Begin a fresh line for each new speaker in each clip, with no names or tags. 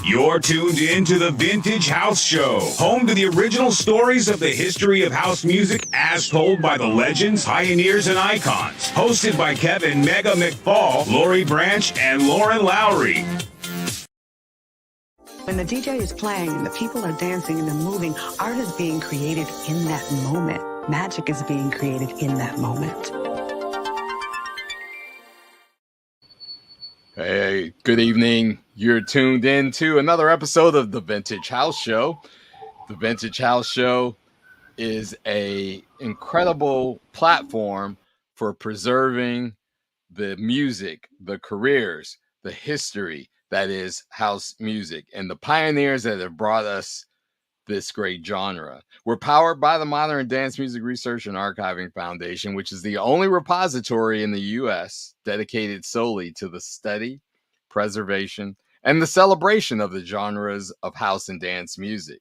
You're tuned in to the Vintage House Show, home to the original stories of the history of house music as told by the legends, pioneers, and icons. Hosted by Kevin Mega McFall, Lori Branch, and Lauren Lowry.
When the DJ is playing and the people are dancing and they're moving, art is being created in that moment. Magic is being created in that moment.
Hey, good evening. You're tuned in to another episode of the Vintage House Show. The Vintage House Show is an incredible platform for preserving the music, the careers, the history that is house music, and the pioneers that have brought us this great genre. We're powered by the Modern Dance Music Research and Archiving Foundation, which is the only repository in the U.S. dedicated solely to the study, preservation, and the celebration of the genres of house and dance music.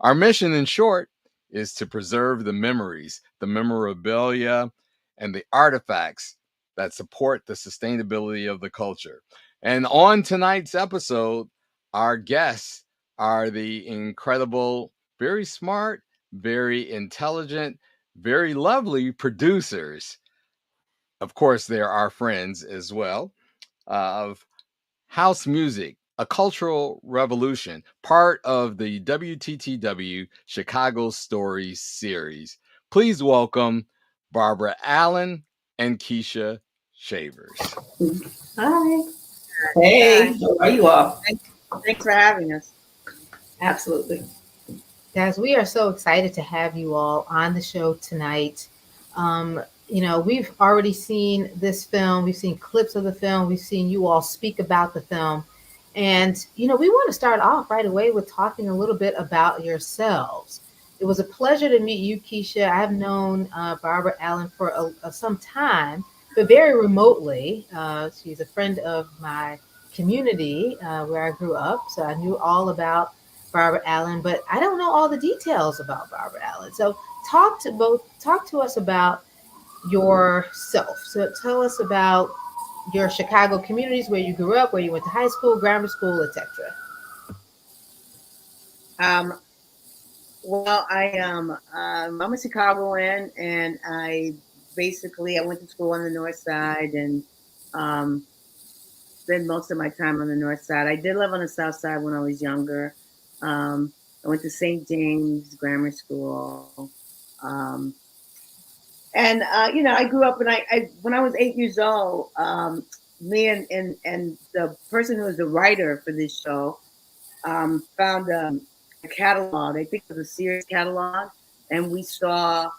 Our mission, in short, is to preserve the memories, the memorabilia, and the artifacts that support the sustainability of the culture. And on tonight's episode, our guests are the incredible, very smart, very intelligent, very lovely producers. Of course, they're our friends as well, of house music, a cultural revolution, part of the WTTW Chicago Stories series. Please welcome Barbara Allen and Keisha Chavers.
Hi.
Hey, how are you all?
Thanks for having us.
Absolutely.
Guys, we are so excited to have you all on the show tonight. We've already seen this film. We've seen clips of the film. We've seen you all speak about the film. And, we want to start off right away with talking a little bit about yourselves. It was a pleasure to meet you, Keisha. I've known Barbara Allen for some time, but very remotely. She's a friend of my community where I grew up. So I knew all about Barbara Allen, but I don't know all the details about Barbara Allen. So talk to us about yourself. So tell us about your Chicago communities, where you grew up, where you went to high school, grammar school, etc.
Well, I'm a Chicagoan, and I went to school on the north side and spent most of my time on the north side. I did live on the south side when I was younger. I went to St. James Grammar School. I grew up, and when I was 8 years old, me and the person who was the writer for this show found a catalog. I think it was a Sears catalog, and we saw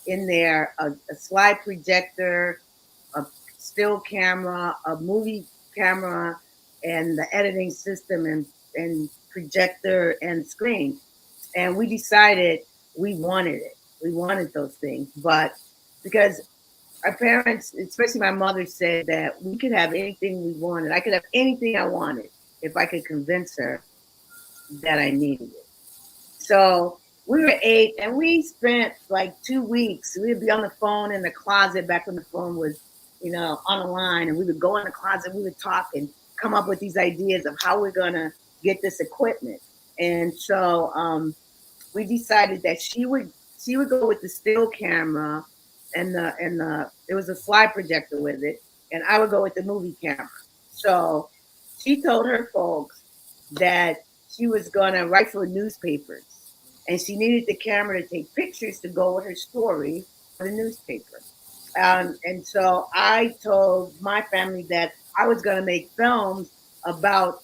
in there a slide projector, a still camera, a movie camera, and the editing system and projector and screen. And we decided we wanted it. We wanted those things, but because our parents, especially my mother, said that we could have anything we wanted. I could have anything I wanted if I could convince her that I needed it. So we were 8, and we spent like 2 weeks. We'd be on the phone in the closet back when the phone was, on the line, and we would go in the closet. We would talk and come up with these ideas of how we're gonna get this equipment. And so we decided that she would go with the still camera, and it was a slide projector with it, and I would go with the movie camera. So she told her folks that she was gonna write for newspapers, and she needed the camera to take pictures to go with her story for the newspaper. And so I told my family that I was gonna make films about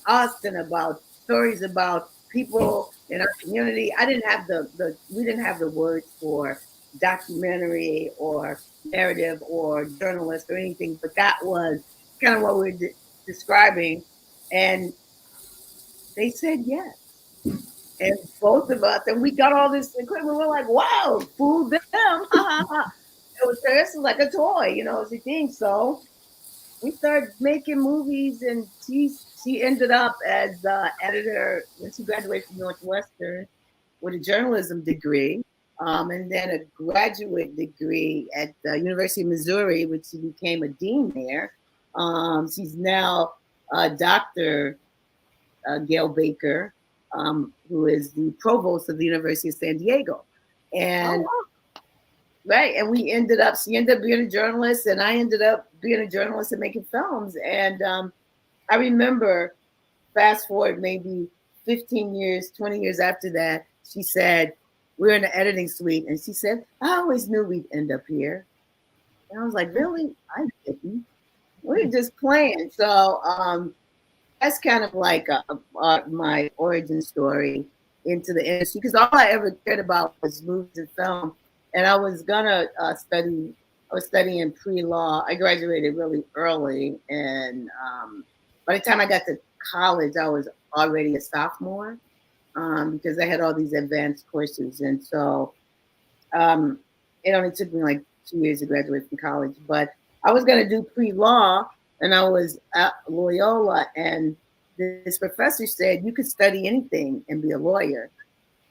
us and about stories about people in our community. We didn't have the words for documentary or narrative or journalist or anything, but that was kind of what we were describing. And they said yes. And both of us, and we got all this equipment. We're like, wow, fool them. This is like a toy, it's a thing. So we started making movies, and she ended up as editor when she graduated from Northwestern with a journalism degree, and then a graduate degree at the University of Missouri, which she became a dean there. She's now Dr. Gail Baker, who is the provost of the University of San Diego. And right, and she ended up being a journalist, and I ended up being a journalist and making films. And I remember, fast forward maybe 15 years, 20 years after that, she said, we're in the editing suite, and she said, I always knew we'd end up here. And I was like, really? I didn't. We were just playing. So that's kind of like my origin story into the industry, because all I ever cared about was movies and film. And I was gonna studying pre-law. I graduated really early, and by the time I got to college, I was already a sophomore, because I had all these advanced courses. And so it only took me like 2 years to graduate from college. But I was gonna do pre-law, and I was at Loyola, and this professor said you could study anything and be a lawyer.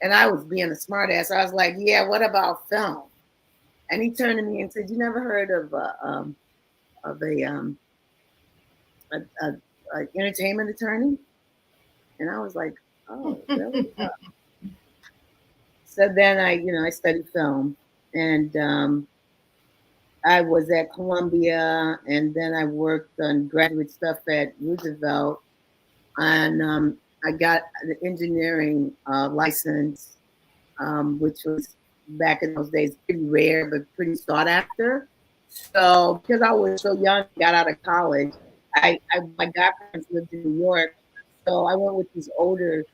And I was being a smart ass. I was like, yeah, what about film? And he turned to me and said, you never heard of a entertainment attorney? And I was like, oh, really? So then I studied film, and I was at Columbia, and then I worked on graduate stuff at Roosevelt, and I got the engineering license, which was back in those days pretty rare but pretty sought after. So because I was so young, got out of college, my godparents lived in New York, so I went with these older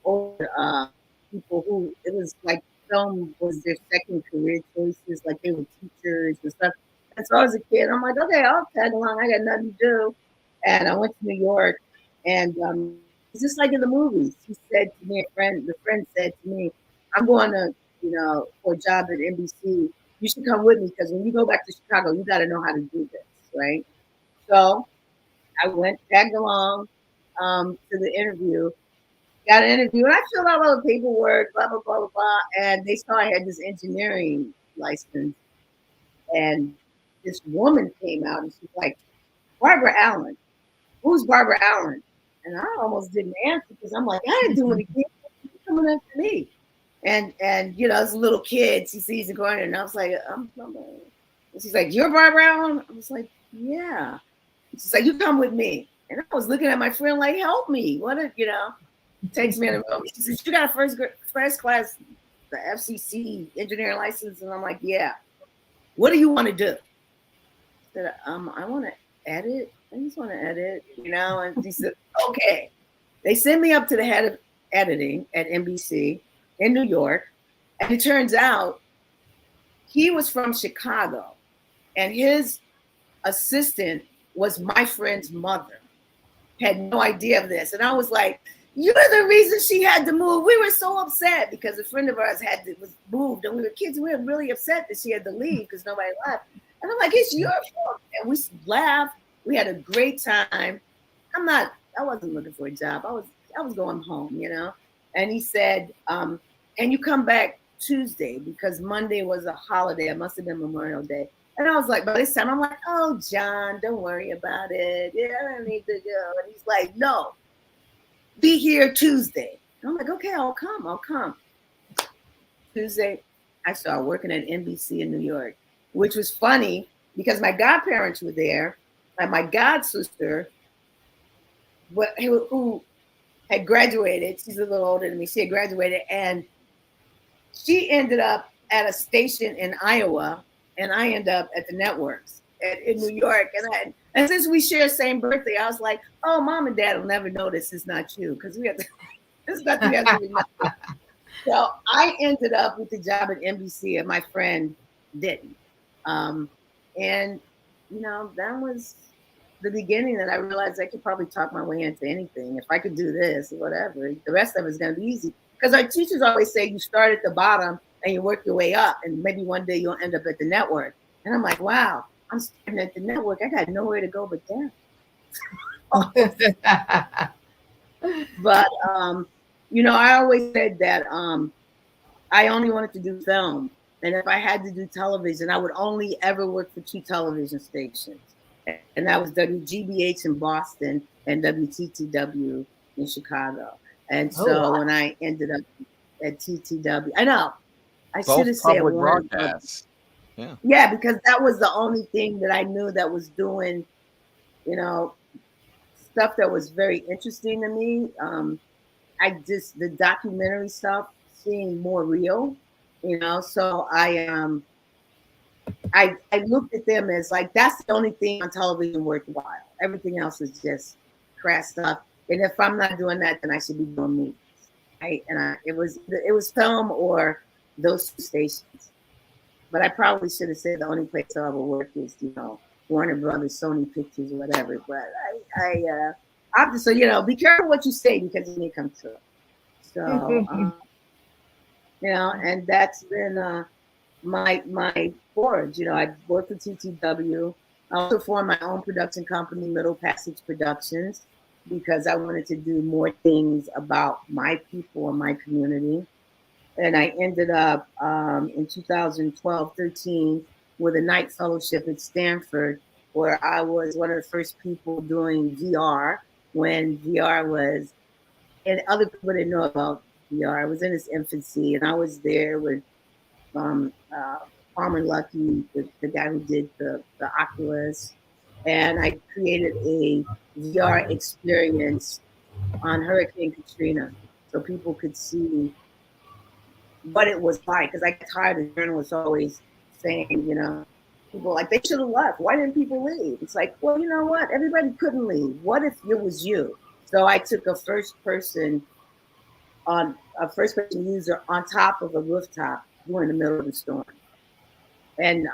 people who it was like film was their second career choices, like they were teachers and stuff. And so as a kid, I'm like, okay, I'll tag along. I got nothing to do, and I went to New York, and it's just like in the movies. He said to me, the friend said to me, I'm going to, for a job at NBC. You should come with me, because when you go back to Chicago, you got to know how to do this, right? So I went, tagged along to the interview, got an interview, and I filled out all the paperwork, blah, blah, blah, blah, blah. And they saw I had this engineering license. And this woman came out, and she's like, Barbara Allen. Who's Barbara Allen? And I almost didn't answer, because I'm like, I didn't do anything. Coming after me. And as a little kid, she sees the corner, and I was like, and she's like, you're Barbara Allen? I was like, yeah. She's like, you come with me. And I was looking at my friend like, help me. What if, takes me in the room. She says, you got a first class, the FCC engineering license? And I'm like, yeah. What do you want to do? I said, I want to edit. I just want to edit, And she said, okay. They sent me up to the head of editing at NBC in New York. And it turns out he was from Chicago, and his assistant was my friend's mother. Had no idea of this. And I was like, you're the reason she had to move. We were so upset because a friend of ours was moved, and we were kids. We were really upset that she had to leave because nobody left. And I'm like, it's your fault. And we laughed. We had a great time. I wasn't looking for a job. I was going home, And he said, and you come back Tuesday, because Monday was a holiday. It must have been Memorial Day. And I was like, by this time, I'm like, oh, John, don't worry about it. Yeah, I don't need to go. And he's like, no, be here Tuesday. And I'm like, okay, I'll come. Tuesday, I started working at NBC in New York, which was funny because my godparents were there, and my god sister, who had graduated, she's a little older than me, she had graduated, and she ended up at a station in Iowa, and I ended up at the networks in New York. And since we share the same birthday, I was like, oh, mom and dad will never know this is not you, because we have this got together. So I ended up with the job at NBC, and my friend didn't. And that was the beginning that I realized I could probably talk my way into anything. If I could do this or whatever, the rest of it's going to be easy. Because our teachers always say you start at the bottom and you work your way up, and maybe one day you'll end up at the network. And I'm like, wow, I'm starting at the network. I got nowhere to go but down. But, I always said that I only wanted to do film. And if I had to do television, I would only ever work for 2 television stations. And that was WGBH in Boston and WTTW in Chicago. And
Oh,
so
wow.
when I ended up at TTW, I know I should
Both
have said
public
Warner.
broadcasts. Yeah.
Yeah, because that was the only thing that I knew that was doing, you know, stuff that was very interesting to me. I just the documentary stuff seemed more real, So I looked at them as like that's the only thing on television worthwhile. Everything else is just crass stuff. And if I'm not doing that, then I should be doing movies. Right? And it was film or those two stations. But I probably should have said the only place I ever worked is, Warner Brothers, Sony Pictures, or whatever. But I'm just so be careful what you say because it may come true. So and that's been my forge. I worked with TTW. I also formed my own production company, Middle Passage Productions, because I wanted to do more things about my people and my community. And I ended up in 2012-13 with a night fellowship at Stanford, where I was one of the first people doing VR when VR was, and other people didn't know about VR. It was in its infancy, and I was there with Palmer Luckey, the guy who did the Oculus, and I created a VR experience on Hurricane Katrina, so people could see what it was like. Because I got tired of journalists always saying, people like they should have left. Why didn't people leave? It's like, well, you know what? Everybody couldn't leave. What if it was you? So I took a first person user on top of a rooftop during the middle of the storm. And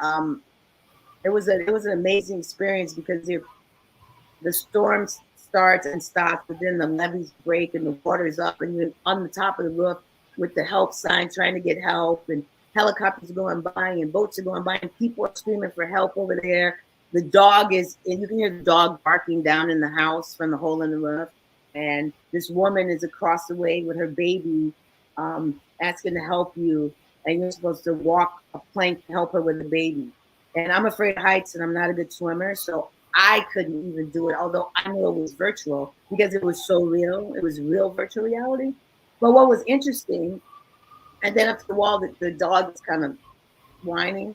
it was an amazing experience because the storm starts and stops, but then the levees break and the water's up, and you're on the top of the roof with the help sign trying to get help, and helicopters are going by and boats are going by and people are screaming for help over there. The dog is, and you can hear the dog barking down in the house from the hole in the roof. And this woman is across the way with her baby, asking to help you, and you're supposed to walk a plank to help her with the baby. And I'm afraid of heights, and I'm not a good swimmer, so I couldn't even do it, although I knew it was virtual because it was so real. It was real virtual reality. But what was interesting, and then up to the wall, the dog is kind of whining.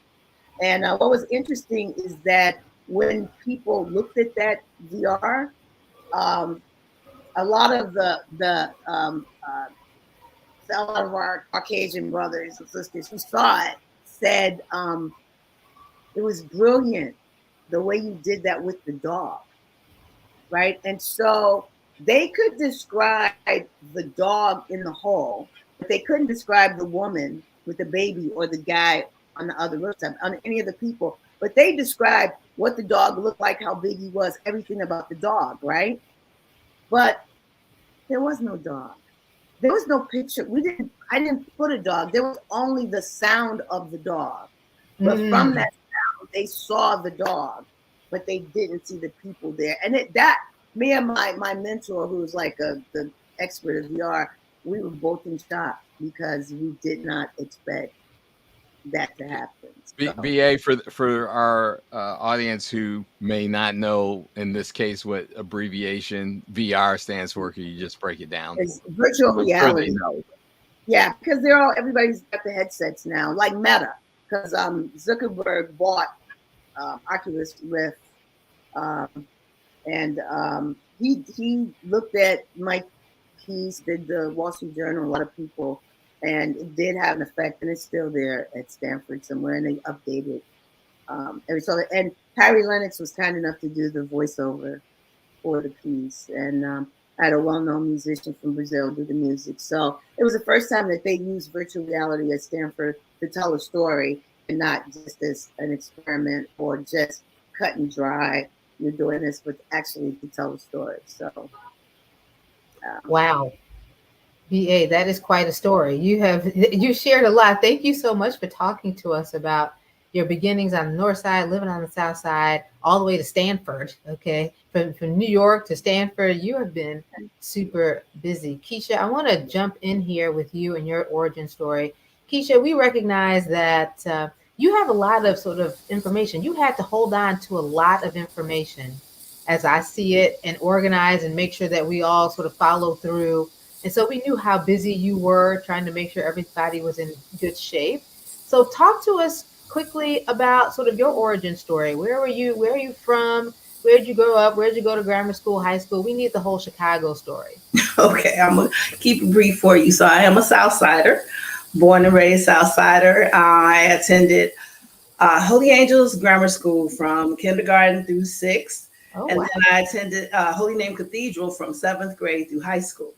And what was interesting is that when people looked at that VR, a lot of a lot of our Caucasian brothers and sisters who saw it said it was brilliant the way you did that with the dog, right? And so they could describe the dog in the hole, but they couldn't describe the woman with the baby or the guy on the other rooftop, on any of the people. But they described what the dog looked like, how big he was, everything about the dog, right? But there was no dog. There was no picture. I didn't put a dog. There was only the sound of the dog. But from that sound, they saw the dog, but they didn't see the people there. And me and my mentor, who was like the expert of VR, we were both in shock because we did not expect that to happen. So.
BA, for our audience who may not know, in this case, what abbreviation VR stands for, can you just break it down?
It's virtual reality. Yeah, because everybody's got the headsets now, like Meta, because Zuckerberg bought Oculus Rift, and he looked at Mike Keys, did the Wall Street Journal, a lot of people, and it did have an effect, and it's still there at Stanford somewhere, and they updated and Harry Lennox was kind enough to do the voiceover for the piece, and I had a well-known musician from Brazil do the music. So it was the first time that they used virtual reality at Stanford to tell a story, and not just as an experiment or just cut and dry. You're doing this, but actually to tell a story. So,
wow. BA, that is quite a story. You shared a lot. Thank you so much for talking to us about your beginnings on the north side, living on the south side, all the way to Stanford. Okay, from New York to Stanford, you have been super busy. Keisha, I want to jump in here with you and your origin story. Keisha, we recognize that you have a lot of sort of information. You had to hold on to a lot of information as I see it and organize and make sure that we all sort of follow through. And so we knew how busy you were trying to make sure everybody was in good shape. So talk to us quickly about sort of your origin story. Where were you? Where are you from? Where did you grow up? Where did you go to grammar school, high school? We need the whole Chicago story.
Okay, I'm gonna keep it brief for you. So I am a South Sider, born and raised South Sider. I attended Holy Angels Grammar School from kindergarten through sixth.
Oh,
And
wow.
then I attended Holy Name Cathedral from seventh grade through high school.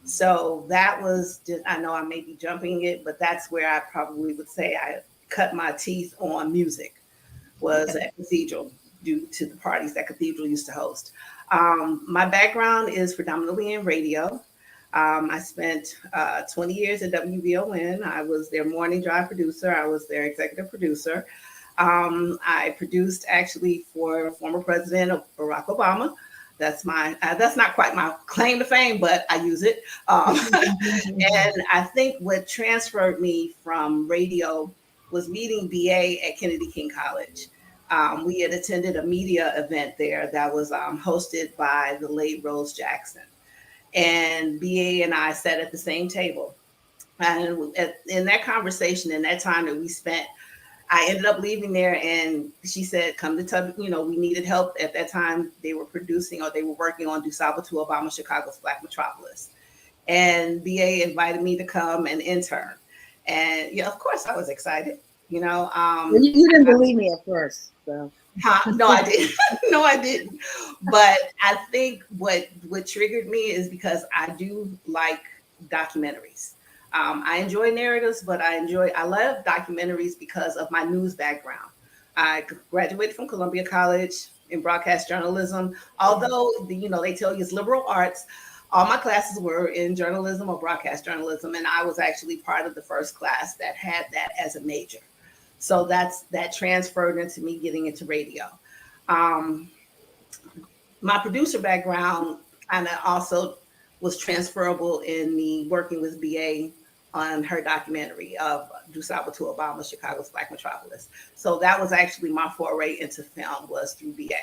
So that was just, I know I may be jumping it, but that's where I probably would say I cut my teeth on music, was at Cathedral due to the parties that Cathedral used to host. My background is predominantly in radio. I spent 20 years at WVON. I was their morning drive producer. I was their executive producer. I produced actually for former President Barack Obama. That's not quite my claim to fame, but I use it. And I think what transferred me from radio was meeting BA at Kennedy King College. We had attended a media event there that was hosted by the late Rose Jackson. And BA and I sat at the same table. And in that conversation, in that time that we spent, I ended up leaving there, and she said, come to tell, we needed help. At that time, they were producing, or they were working on Du Salva to Obama, Chicago's Black Metropolis. And BA invited me to come and intern. And yeah, of course I was excited,
You didn't believe me at first. So.
No, I didn't. No, I didn't. But I think what triggered me is because I do like documentaries. I enjoy narratives, but I love documentaries because of my news background. I graduated from Columbia College in broadcast journalism. Although they tell you it's liberal arts, all my classes were in journalism or broadcast journalism, and I was actually part of the first class that had that as a major. So that transferred into me getting into radio. My producer background kind of also was transferable in me working with BA on her documentary of Du Salva to Obama, Chicago's Black Metropolis. So that was actually my foray into film, was through BA.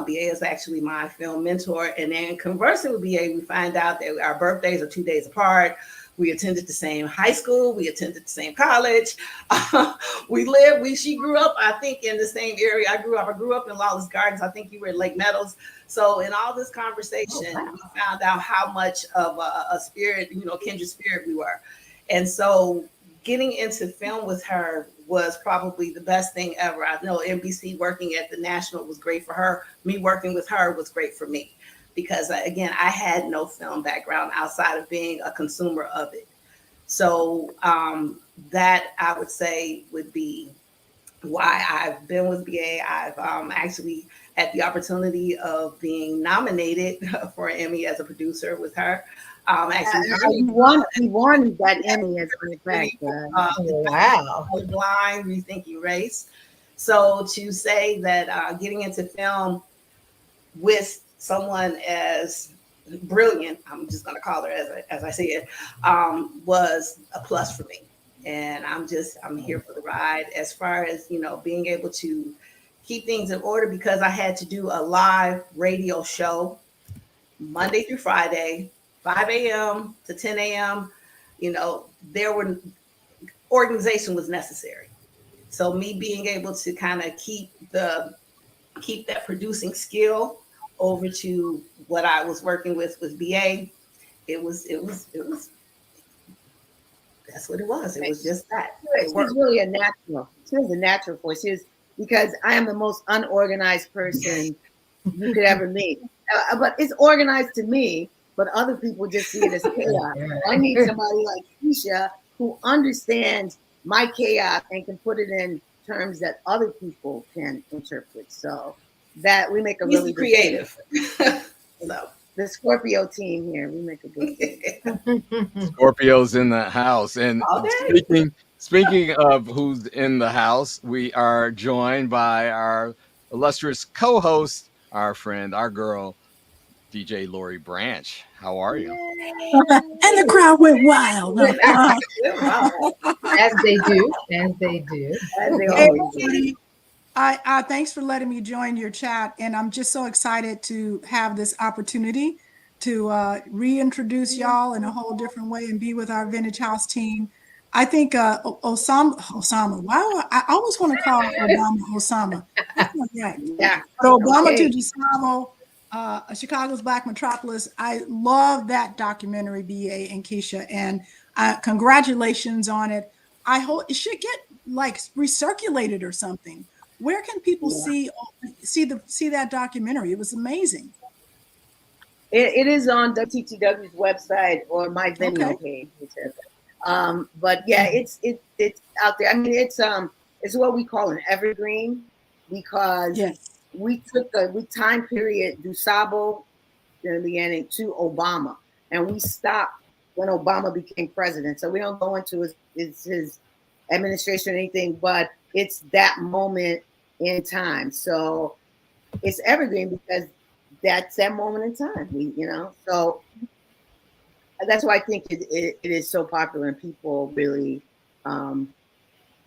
BA is actually my film mentor. And then conversing with BA, we find out that our birthdays are 2 days apart. We attended the same high school. We attended the same college. She grew up, I think, in the same area I grew up in Lawless Gardens. I think you were in Lake Meadows. So in all this conversation, we found out how much of a spirit, kindred spirit we were. And so getting into film with her was probably the best thing ever. I know NBC working at the National was great for her. Me working with her was great for me. Because again, I had no film background outside of being a consumer of it. So that I would say would be why I've been with BA. I've actually had the opportunity of being nominated for an Emmy as a producer with her.
We won that Emmy as a fact.
Wow.
Blind, Rethinking Race. So to say that getting into film with someone as brilliant, I'm just going to call her as I see it, was a plus for me. And I'm here for the ride as far as, being able to keep things in order, because I had to do a live radio show Monday through Friday, 5 a.m. to 10 a.m. Organization was necessary. So me being able to kind of keep that producing skill over to what I was working with BA, it was that's what it was. It was just that.
She was really a natural. She was a natural force. Because I am the most unorganized person you could ever meet. But it's organized to me, but other people just see it as chaos. I need somebody like Keisha who understands my chaos and can put it in terms that other people can interpret. So that we make a really
creative.
So the Scorpio team here, we make a good team.
Scorpio's in the house. And speaking of who's in the house, we are joined by our illustrious co-host, our friend, our girl, DJ Lori Branch. How are you?
And the crowd went wild.
As they do, as they do.
As they
Hey,
always do.
everybody. Thanks for letting me join your chat. And I'm just so excited to have this opportunity to reintroduce y'all in a whole different way and be with our Vintage House team. I think Osama, why I always want to call Obama Osama. That's not right.
Yeah.
But Obama
Okay.
to Gustavo, Chicago's Black Metropolis. I love that documentary, BA and Keisha, and congratulations on it. I hope it should get like recirculated or something. Where can people see that documentary? It was amazing.
It is on WTTW's website or my Vimeo
Okay.
page. But yeah, it's out there. I mean, it's what we call an evergreen because
Yes.
we took we time period Dusabo to Obama, and we stopped when Obama became president. So we don't go into his administration or anything, but it's that moment in time. So it's evergreen because that's that moment in time. So that's why I think it is so popular and people really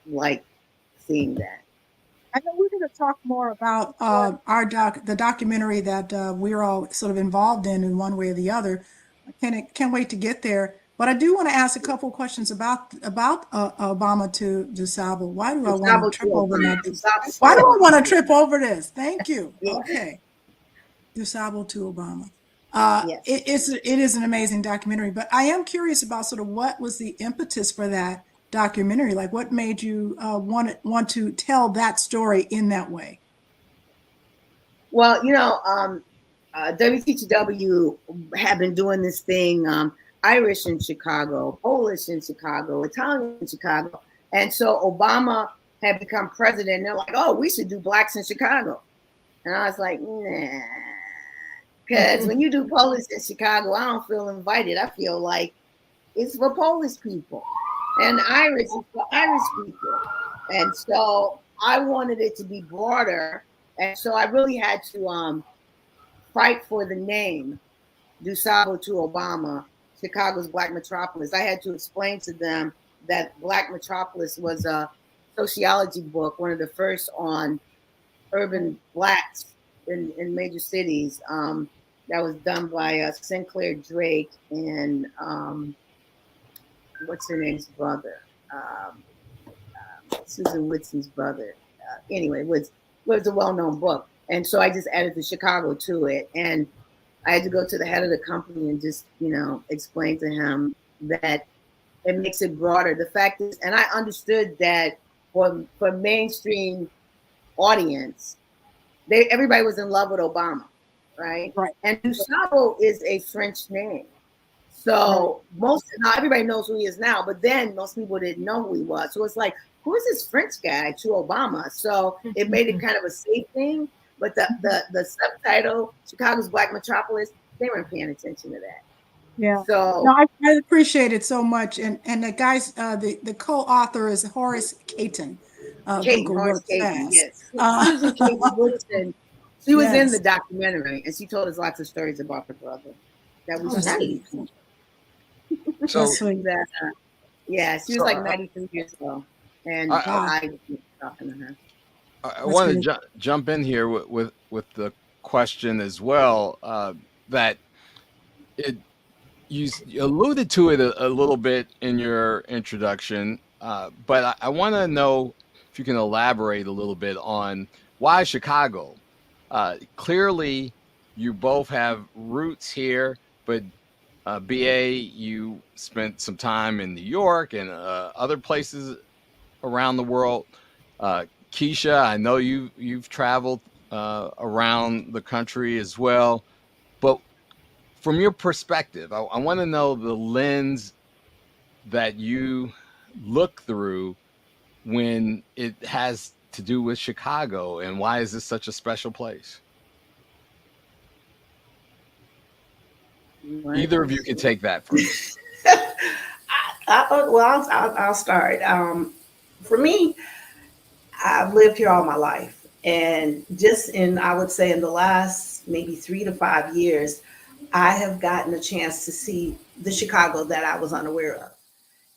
like seeing that.
I know we're going to talk more about the documentary that we're all sort of involved in one way or the other. I can't wait to get there. But I do want to ask a couple of questions about Obama to DuSable. Why do I want to trip over that? Why do I want to trip over this? Thank you.
Yeah.
Okay. DuSable to Obama.
Yes.
It is an amazing documentary, but I am curious about sort of what was the impetus for that documentary? Like what made you want to tell that story in that way?
Well, WTTW have been doing this thing, Irish in Chicago, Polish in Chicago, Italian in Chicago. And so Obama had become president. And they're like, oh, we should do Blacks in Chicago. And I was like, nah. Because when you do Polish in Chicago, I don't feel invited. I feel like it's for Polish people. And Irish is for Irish people. And so I wanted it to be broader. And so I really had to fight for the name, DuSable to Obama, Chicago's Black Metropolis. I had to explain to them that Black Metropolis was a sociology book, one of the first on urban Blacks in major cities. That was done by Sinclair Drake and what's her name's brother? Susan Whitson's brother. Anyway, it was a well-known book. And so I just added the Chicago to it. And I had to go to the head of the company and just, explain to him that it makes it broader. The fact is, and I understood that for mainstream audience, everybody was in love with Obama, right?
Right.
And DuSable is a French name. So not everybody knows who he is now, but then most people didn't know who he was. So it's like, who is this French guy to Obama? So it made it kind of a safe thing. But the subtitle, Chicago's Black Metropolis, they weren't paying attention to that.
Yeah.
So
no, I appreciate it so much. And the guys, the co-author is Horace Caton.
Horace Caton, yes. Susan Caton Woodson, she was in the documentary, and she told us lots of stories about her brother. That was really cool.
So
yeah, she was like 93 years old, and I was talking to her.
I want to jump in here with the question as well. That you alluded to it a little bit in your introduction, but I want to know if you can elaborate a little bit on why Chicago. Clearly, you both have roots here, but BA, you spent some time in New York and other places around the world. Keisha, I know you've traveled around the country as well, but from your perspective, I want to know the lens that you look through when it has to do with Chicago, and why is this such a special place? Either of you can take that first.
I'll start. For me, I've lived here all my life, and just I would say in the last maybe 3 to 5 years, I have gotten a chance to see the Chicago that I was unaware of.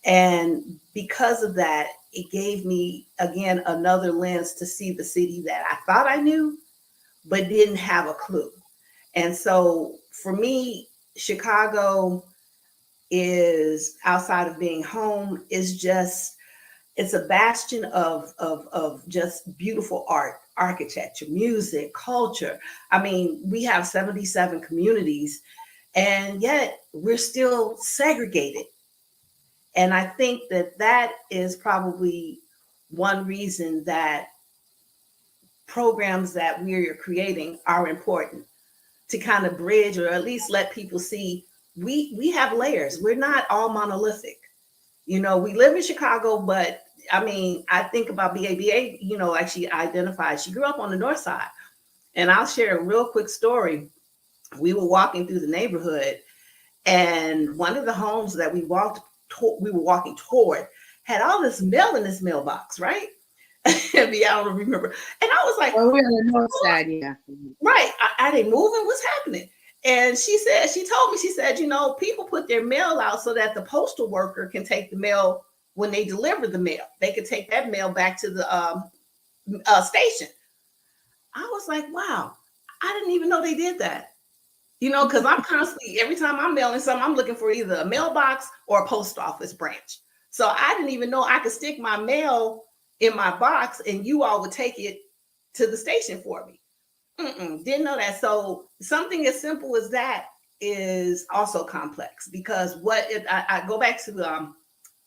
And because of that, it gave me, again, another lens to see the city that I thought I knew, but didn't have a clue. And so for me, Chicago is, outside of being home, is just, it's a bastion of just beautiful art, architecture, music, culture. I mean, we have 77 communities, and yet we're still segregated. And I think that that is probably one reason that programs that we're creating are important, to kind of bridge, or at least let people see we have layers. We're not all monolithic. You know, we live in Chicago, but I mean, I think about BABA, you know, like she identified, she grew up on the north side. And I'll share a real quick story. We were walking through the neighborhood, and one of the homes that we were walking toward had all this mail in this mailbox, right? I don't remember. And I was like,
well, we're on the north side, yeah.
Right. Are they moving? What's happening? And she told me, she said, you know, people put their mail out so that the postal worker can take the mail when they deliver the mail. They could take that mail back to the station. I was like, wow, I didn't even know they did that. You know, because I'm constantly, every time I'm mailing something, I'm looking for either a mailbox or a post office branch. So I didn't even know I could stick my mail in my box and you all would take it to the station for me. Didn't know that. So something as simple as that is also complex, because I go back to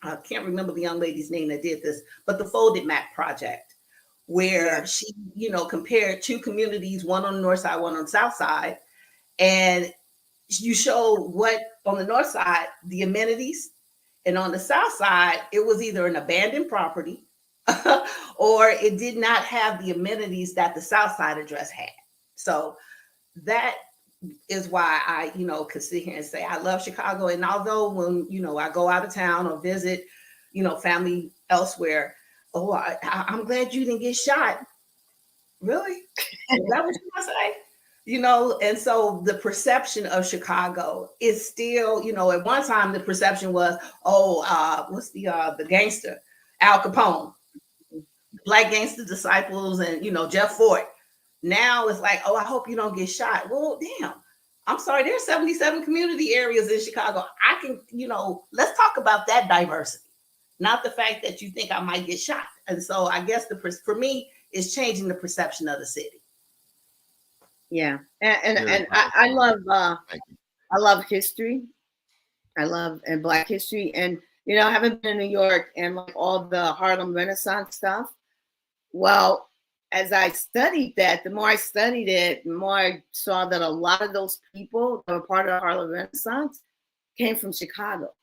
I can't remember the young lady's name that did this, but the Folded Map Project, where she, you know, compared two communities, one on the north side, one on the south side, and you show what on the north side, the amenities, and on the south side, it was either an abandoned property or it did not have the amenities that the south side address had. So that is why I, you know, could sit here and say I love Chicago. And although when, you know, I go out of town or visit, you know, family elsewhere, oh, I'm glad you didn't get shot. Really? Is that what you want to say? You know, and so the perception of Chicago is still, you know, at one time the perception was, what's the gangster, Al Capone, Black Gangster Disciples, and, you know, Jeff Fort. Now it's like, oh, I hope you don't get shot. Well, damn, I'm sorry. There's 77 community areas in Chicago. I can, you know, let's talk about that diversity, not the fact that you think I might get shot. And so I guess for me, it's changing the perception of the city.
Yeah, and I love history. I love and Black history, and you know, I haven't been in New York and like all the Harlem Renaissance stuff. Well, as I studied that, the more I studied it, the more I saw that a lot of those people that were part of the Harlem Renaissance came from Chicago.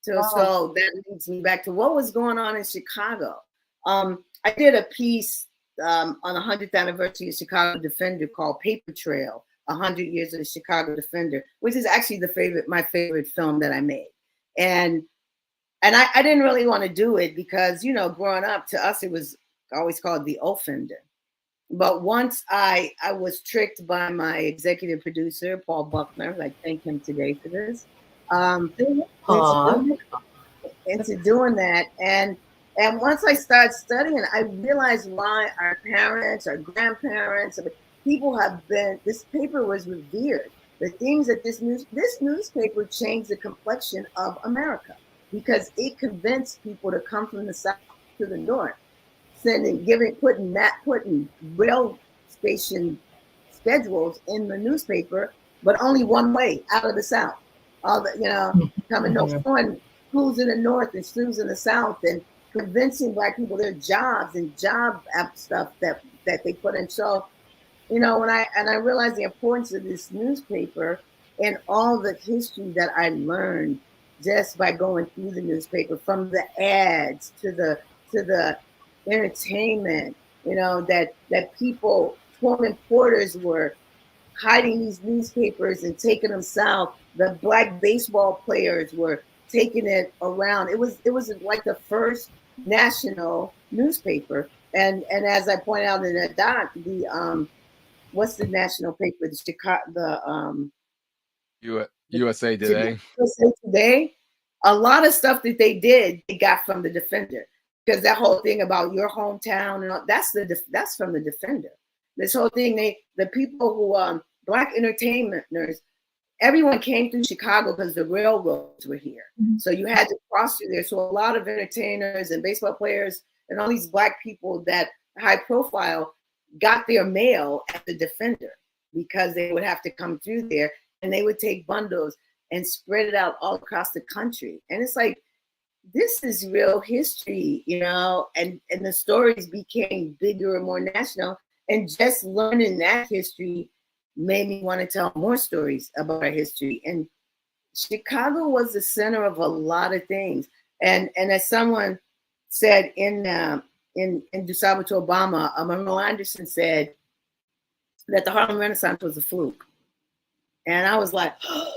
So that leads me back to what was going on in Chicago. I did a piece on the 100th anniversary of Chicago Defender called Paper Trail, 100 Years of the Chicago Defender, which is actually my favorite film that I made. And I didn't really want to do it because, you know, growing up, to us, it was always called The Offender. But once I was tricked by my executive producer, Paul Buckner, I thank him today for this, into doing that. And once I started studying, I realized why our parents, our grandparents, people this paper was revered. The things that this newspaper changed the complexion of America, because it convinced people to come from the south to the north, putting rail station schedules in the newspaper, but only one way out of the south. All the, you know, coming showing schools in the north and schools in the south, and convincing Black people their jobs and job stuff that they put in. So, you know, when I realized the importance of this newspaper and all the history that I learned just by going through the newspaper, from the ads to the entertainment, you know, that people, Pullman porters were hiding these newspapers and taking them south. The Black baseball players were taking it around. It was like the first national newspaper. And as I point out in the doc, what's the national paper? The Chicago,
USA Today.
USA Today, a lot of stuff that they did, they got from the Defender, because that whole thing about your hometown and all, that's from the Defender. This whole thing, the people who Black entertainers, everyone came through Chicago because the railroads were here. Mm-hmm. So you had to cross through there. So a lot of entertainers and baseball players and all these Black people that high profile got their mail at the Defender because they would have to come through there, and they would take bundles and spread it out all across the country. And it's like, this is real history, you know, and the stories became bigger and more national. And just learning that history made me want to tell more stories about our history. And Chicago was the center of a lot of things. And as someone said in DuSable to Obama, Monroe Anderson said that the Harlem Renaissance was a fluke. And I was like, oh,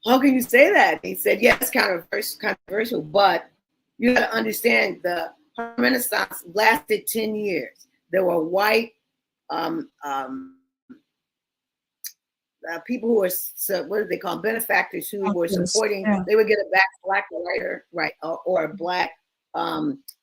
how can you say that? He said, yeah, it's controversial, but you got to understand the Harlem Renaissance lasted 10 years. There were white people who were, what do they call them? Benefactors who were supporting, they would get a Black writer, right, or a Black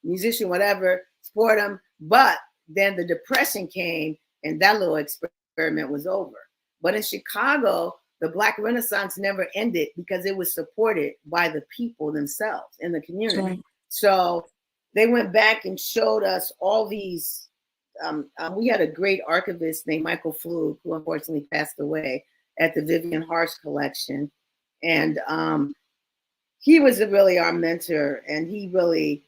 musician, whatever, support them. But then the Depression came and that little experiment was over. But in Chicago, the Black Renaissance never ended because it was supported by the people themselves in the community. Right. So they went back and showed us all these. We had a great archivist named Michael Flug, who unfortunately passed away, at the Vivian Harsh collection. And he was really our mentor, and he really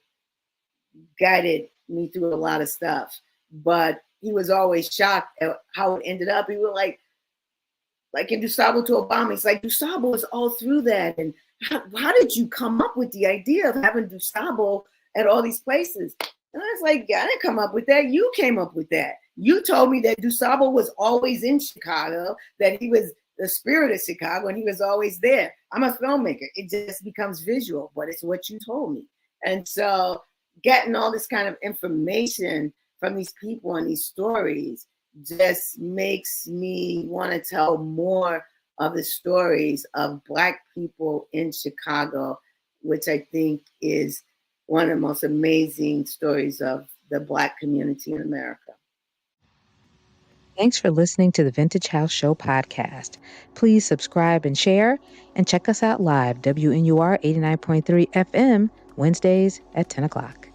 guided me through a lot of stuff. But he was always shocked at how it ended up. He was like in DuSable to Obama, he's like, DuSable is all through that. And how did you come up with the idea of having DuSable at all these places? And I was like, yeah, I didn't come up with that. You came up with that. You told me that DuSable was always in Chicago, that he was the spirit of Chicago, and he was always there. I'm a filmmaker. It just becomes visual, but it's what you told me. And so getting all this kind of information from these people and these stories just makes me want to tell more of the stories of Black people in Chicago, which I think is one of the most amazing stories of the Black community in America.
Thanks for listening to the Vintage House Show podcast. Please subscribe and share, and check us out live, WNUR 89.3 FM, Wednesdays at 10 o'clock.